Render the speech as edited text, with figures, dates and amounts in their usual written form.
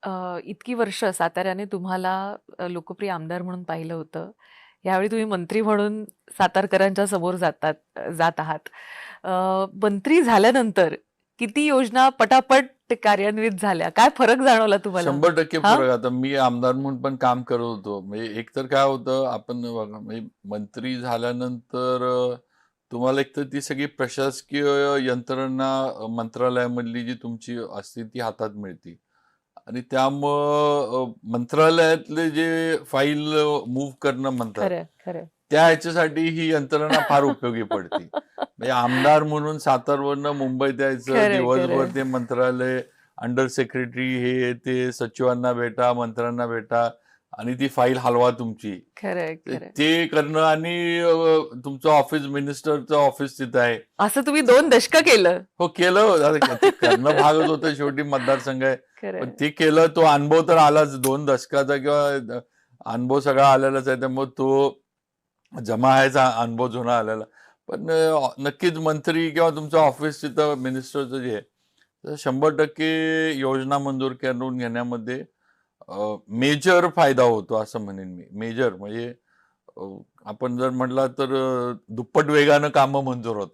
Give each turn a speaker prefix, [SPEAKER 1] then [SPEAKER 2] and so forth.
[SPEAKER 1] इतकी वर्ष साताऱ्याने तुम्हाला लोकप्रिय आमदार म्हणून पाहिलं होतं. यावेळी तुम्ही मंत्री म्हणून सातारकरांच्या समोर जात आहात. मंत्री झाल्यानंतर किती योजना पटापट कार्यान्वित झाल्या? काय फरक जाणवला तुम्हाला?
[SPEAKER 2] 100%
[SPEAKER 1] हां?
[SPEAKER 2] फरक. आता मी आमदार म्हणून पण काम करत होतो. म्हणजे एकतर काय होतं, आपण बघा म्हणजे मंत्री झाल्यानंतर तुम्हाला एकतर ती सगळी प्रशासकीय यंत्रणा मंत्रालयामधली जी तुमची असते ती हातात मिळते. आणि त्यामुळं मंत्रालयातले जे फाईल मूव्ह करणं म्हणतात,
[SPEAKER 1] खरंय, खरंय.
[SPEAKER 2] त्या ह्याच्यासाठी ही यंत्रणा फार उपयोगी पडते. म्हणजे आमदार म्हणून सातारवरनं मुंबईत यायचं,
[SPEAKER 1] खरंय,
[SPEAKER 2] दिवसभर
[SPEAKER 1] खरंय.
[SPEAKER 2] ते मंत्रालय, अंडर सेक्रेटरी हे ते सचिवांना भेटा, मंत्र्यांना भेटा आणि ती फाईल हलवा तुमची.
[SPEAKER 1] खरंय, खरंय.
[SPEAKER 2] ते करणं आणि तुमचं ऑफिस मिनिस्टरचं ऑफिस तिथं आहे.
[SPEAKER 1] असं तुम्ही 2 दशकं केलं.
[SPEAKER 2] हो, केलं. आता ते करणं भागच होतं, शेवटी मतदारसंघ आहे. पण
[SPEAKER 1] खरंय.
[SPEAKER 2] ते केलं, तो अनुभव तर आलाच 2 दशकाचा किंवा अनुभव सगळा आलेलाच आहे. त्यामुळे तो जमा आहेचा अनुभव जुना आलेला. पण नक्कीच मंत्री किंवा तुमचं ऑफिस तिथं मिनिस्टरचं जे आहे, तर 100% योजना मंजूर करून घेण्यामध्ये मेजर फायदा होतो असं म्हणेन मी. मेजर म्हणजे अ, आपण जर म्हटलं तर दुप्पट वेगानं कामं मंजूर होतात.